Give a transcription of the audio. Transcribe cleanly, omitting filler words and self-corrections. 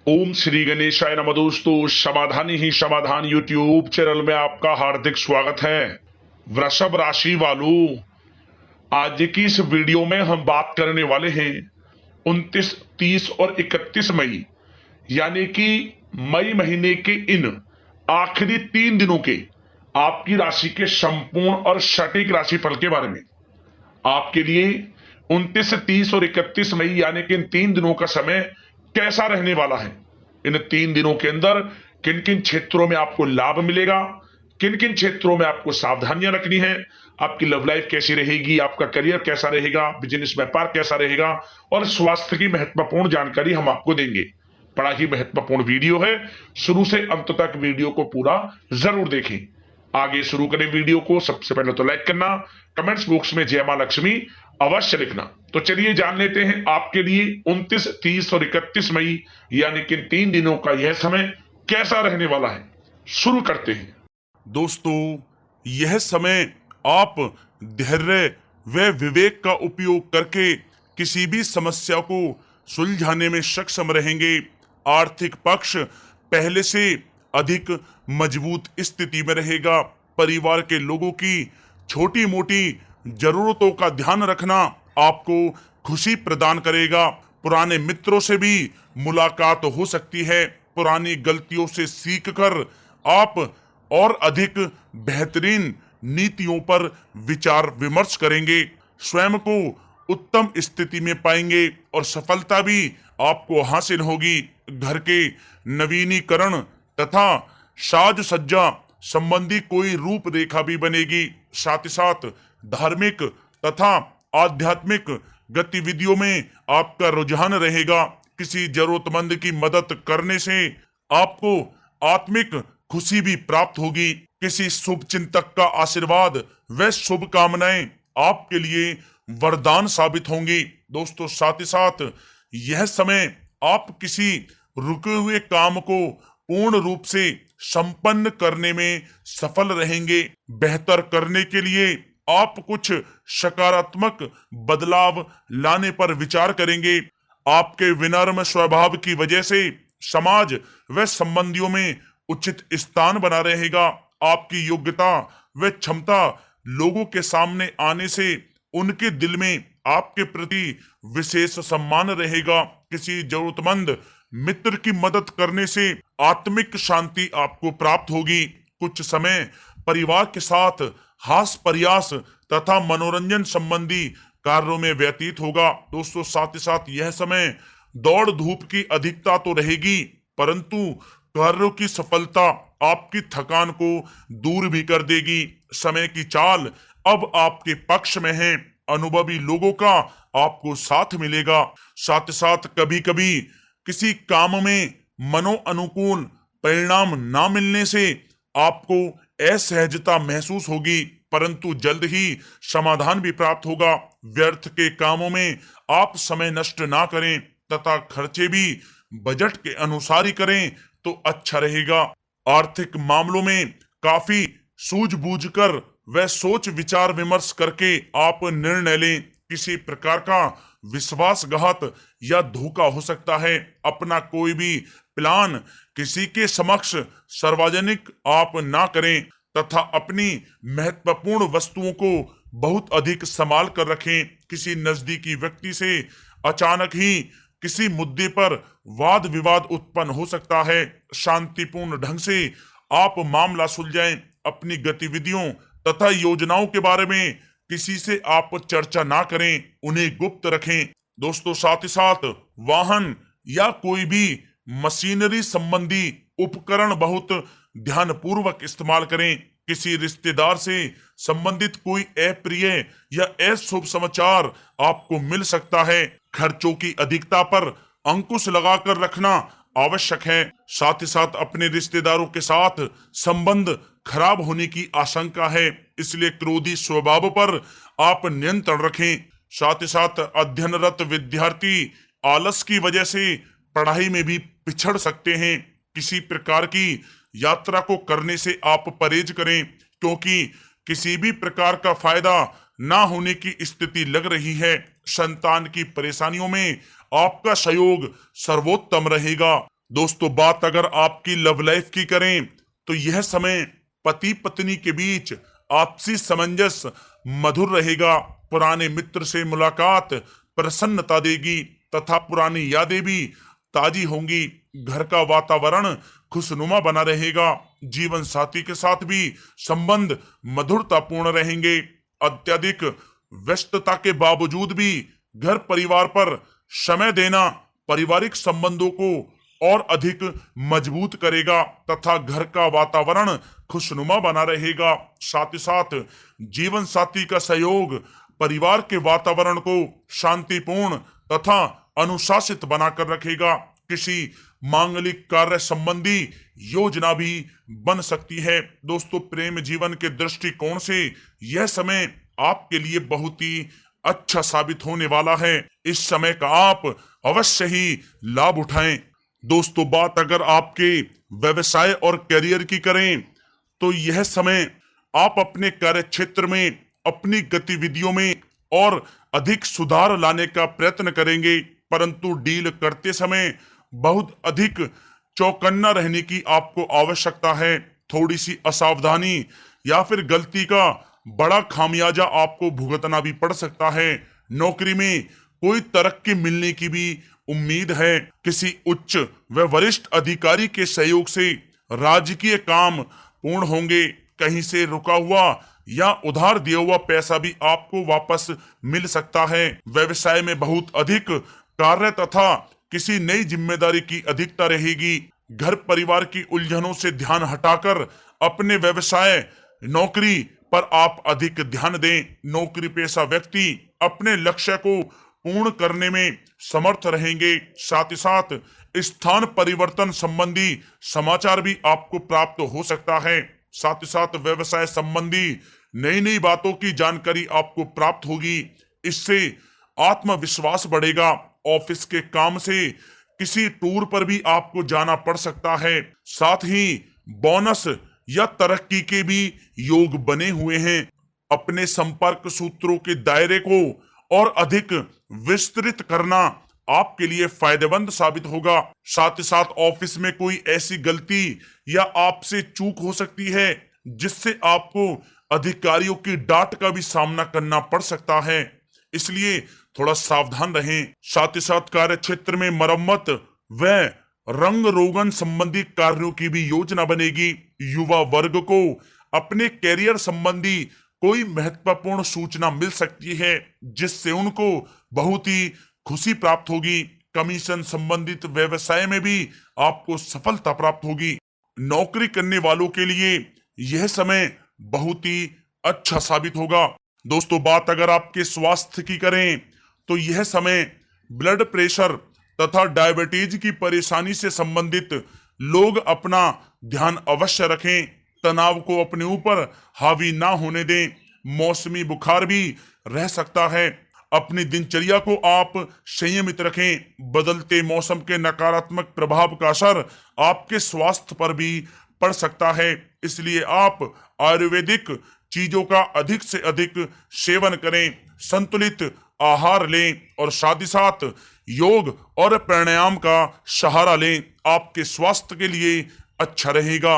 ओम श्री गणेशाय नमः। दोस्तों, समाधान ही समाधान यूट्यूब चैनल में आपका हार्दिक स्वागत है। वृषभ राशि वालों, आज की इस वीडियो में हम बात करने वाले हैं 29, 30 और 31 मई यानी कि मई महीने के इन आखिरी 3 दिनों के आपकी राशि के संपूर्ण और सटीक राशिफल के बारे में। आपके लिए 29, 30 और 31 मई यानी कि इन 3 दिनों का समय कैसा रहने वाला है, इन 3 दिनों के अंदर किन किन क्षेत्रों में आपको लाभ मिलेगा, किन किन क्षेत्रों में आपको सावधानियां रखनी है, आपकी लव लाइफ कैसी रहेगी, आपका करियर कैसा रहेगा, बिजनेस व्यापार कैसा रहेगा और स्वास्थ्य की महत्वपूर्ण जानकारी हम आपको देंगे। बड़ा ही महत्वपूर्ण वीडियो है, शुरू से अंत तक वीडियो को पूरा जरूर देखें। आगे शुरू करें वीडियो को। सबसे पहले तो लाइक करना, कमेंट्स बॉक्स में जय मां लक्ष्मी अवश्य लिखना। तो चलिए जान लेते हैं आपके लिए 29, 30 और 31 मई यानी कि 3 दिनों का यह समय कैसा रहने वाला है। शुरू करते हैं। दोस्तों, यह समय आप धैर्य व विवेक का उपयोग करके किसी भी समस्या को सुलझाने में सक्षम रहेंगे। आर्थिक पक्ष पहले से अधिक मजबूत स्थिति में रहेगा। परिवार के लोगों की छोटी मोटी जरूरतों का ध्यान रखना आपको खुशी प्रदान करेगा। पुराने मित्रों से भी मुलाकात हो सकती है। पुरानी गलतियों से सीखकर आप और अधिक बेहतरीन नीतियों पर विचार विमर्श करेंगे। स्वयं को उत्तम स्थिति में पाएंगे और सफलता भी आपको हासिल होगी। घर के नवीनीकरण तथा साज सज्जा संबंधी कोई रूपरेखा भी बनेगी। साथ ही साथ धार्मिक तथा आध्यात्मिक गतिविधियों में आपका रुझान रहेगा। किसी जरूरतमंद की मदद करने से आपको आत्मिक खुशी भी प्राप्त होगी। किसी शुभ चिंतक का आशीर्वाद व शुभकामनाएं आपके लिए वरदान साबित होंगी। दोस्तों, साथ ही साथ यह समय आप किसी रुके हुए काम को पूर्ण रूप से संपन्न करने में सफल रहेंगे। बेहतर करने के लिए आप कुछ सकारात्मक बदलाव लाने पर विचार करेंगे। आपके विनम्र स्वभाव की वजह से समाज व संबंधियों में उचित स्थान बना रहेगा। आपकी योग्यता व क्षमता लोगों के सामने आने से उनके दिल में आपके प्रति विशेष सम्मान रहेगा। किसी जरूरतमंद मित्र की मदद करने से आत्मिक शांति आपको प्राप्त होगी। कुछ समय परिवार के साथ हास्य प्रयास तथा मनोरंजन संबंधी कार्यों में व्यतीत होगा। दोस्तों, साथ ही साथ यह समय दौड़ धूप की अधिकता तो रहेगी, परंतु कार्यों की सफलता आपकी थकान को दूर भी कर देगी। समय की चाल अब आपके पक्ष में है। अनुभवी लोगों का आपको साथ मिलेगा। साथ ही साथ कभी कभी किसी काम में मनो अनुकूल परिणाम ना मिलने से आपको असहजता महसूस होगी, परंतु जल्द ही समाधान भी प्राप्त होगा। व्यर्थ के कामों में आप समय नष्ट ना करें तथा खर्चे भी बजट के अनुसार ही करें तो अच्छा रहेगा। आर्थिक मामलों में काफी सूझबूझकर व सोच विचार विमर्श करके आप निर्णय लें। किसी प्रकार का विश्वासघात या धोखा हो सकता है। अपना कोई भी प्लान किसी के समक्ष सार्वजनिक आप ना करें तथा अपनी महत्वपूर्ण वस्तुओं को बहुत अधिक संभाल कर रखें। किसी नजदीकी व्यक्ति से अचानक ही किसी मुद्दे पर वाद विवाद उत्पन्न हो सकता है। शांतिपूर्ण ढंग से आप मामला सुलझाएं। अपनी गतिविधियों तथा योजनाओं के बारे में किसी से आप चर्चा ना करें, उन्हें गुप्त रखें। दोस्तों, साथ ही साथ वाहन या कोई भी मशीनरी संबंधी उपकरण बहुत ध्यानपूर्वक इस्तेमाल करें। किसी रिश्तेदार से संबंधित कोई अप्रिय या अशुभ समाचार आपको मिल सकता है। खर्चों की अधिकता पर अंकुश लगाकर रखना आवश्यक है। साथ ही साथ अपने रिश्तेदारों के साथ संबंध खराब होने की आशंका है, इसलिए क्रोधी स्वभाव पर आप नियंत्रण रखें। साथ ही साथ अध्ययनरत विद्यार्थी आलस की वजह से पढ़ाई में भी पिछड़ सकते हैं। किसी प्रकार की यात्रा को करने से आप परहेज करें, क्योंकि किसी भी प्रकार का फायदा ना होने की स्थिति लग रही है। संतान की परेशानियों में आपका सहयोग सर्वोत्तम रहेगा। दोस्तों बात अगर आपकी लव लाइफ की करें तो यह समय पति पत्नी के बीच आपसी सामंजस्य मधुर रहेगा। पुराने मित्र से मुलाकात प्रसन्नता देगी तथा पुरानी यादें भी ताजी होंगी। घर का वातावरण खुशनुमा बना रहेगा। जीवन साथी के साथ भी संबंध मधुरतापूर्ण रहेंगे। अत्यधिक व्यस्तता के बावजूद भी घर परिवार पर समय देना पारिवारिक संबंधों को और अधिक मजबूत करेगा तथा घर का वातावरण खुशनुमा बना रहेगा। साथ ही साथ जीवन साथी का सहयोग परिवार के वातावरण को शांतिपूर्ण तथा अनुशासित बनाकर रखेगा। किसी मांगलिक कार्य संबंधी योजना भी बन सकती है। दोस्तों प्रेम जीवन के दृष्टिकोण से यह समय आपके लिए बहुत ही अच्छा साबित होने वाला है। इस समय का आप अवश्य ही लाभ उठाएं। दोस्तों बात अगर आपके व्यवसाय और करियर की करें तो यह समय आप अपने कार्य क्षेत्र में अपनी गतिविधियों में और अधिक सुधार लाने का प्रयत्न करेंगे, परंतु डील करते समय बहुत अधिक चौकन्ना रहने की आपको आवश्यकता है। थोड़ी सी असावधानी या फिर गलती का बड़ा खामियाजा आपको भुगतना भी पड़ सकता है। नौकरी में कोई तरक्की मिलने की भी उम्मीद है। किसी उच्च व वरिष्ठ अधिकारी के सहयोग से राजकीय काम पूर्ण होंगे। कहीं से रुका हुआ या उधार दिया हुआ पैसा भी आपको वापस मिल सकता है। व्यवसाय में बहुत अधिक कार्य तथा किसी नई जिम्मेदारी की अधिकता रहेगी। घर परिवार की उलझनों से ध्यान हटाकर अपने व्यवसाय नौकरी पर आप अधिक ध्यान दें। नौकरी पेशा व्यक्ति अपने लक्ष्य को पूर्ण करने में समर्थ रहेंगे। साथ ही साथ स्थान परिवर्तन संबंधी समाचार भी आपको प्राप्त हो सकता है। साथ ही साथ व्यवसाय संबंधी नई नई बातों की जानकारी आपको प्राप्त होगी। इससे आत्मविश्वास बढ़ेगा। ऑफिस के काम से किसी टूर पर भी आपको जाना पड़ सकता है। साथ ही बोनस या तरक्की के भी योग बने हुए हैं। अपने संपर्क सूत्रों के दायरे को और अधिक विस्तृत करना आपके लिए फायदेमंद साबित होगा। साथ ही साथ ऑफिस में कोई ऐसी गलती या आपसे चूक हो सकती है जिससे आपको अधिकारियों की डांट का भी सामना करना पड़ सकता है, इसलिए थोड़ा सावधान रहें। साथ ही साथ कार्य क्षेत्र में मरम्मत व रंग रोगन संबंधी कार्यों की भी योजना बनेगी। युवा वर्ग को अपने कैरियर संबंधी कोई महत्वपूर्ण सूचना मिल सकती है जिससे उनको बहुत ही खुशी प्राप्त होगी। कमीशन संबंधित व्यवसाय में भी आपको सफलता प्राप्त होगी। नौकरी करने वालों के लिए यह समय बहुत ही अच्छा साबित होगा। दोस्तों बात अगर आपके स्वास्थ्य की करें तो यह समय ब्लड प्रेशर तथा डायबिटीज की परेशानी से संबंधित लोग अपना ध्यान अवश्य रखें। तनाव को अपने ऊपर हावी ना होने दें। मौसमी बुखार भी रह सकता है। अपनी दिनचर्या को आप संयमित रखें। बदलते मौसम के नकारात्मक प्रभाव का असर आपके स्वास्थ्य पर भी पड़ सकता है, इसलिए आप आयुर्वेदिक चीजों का अधिक से अधिक सेवन करें, संतुलित आहार लें और साथ ही साथ योग और प्राणायाम का सहारा लें। आपके स्वास्थ्य के लिए अच्छा रहेगा।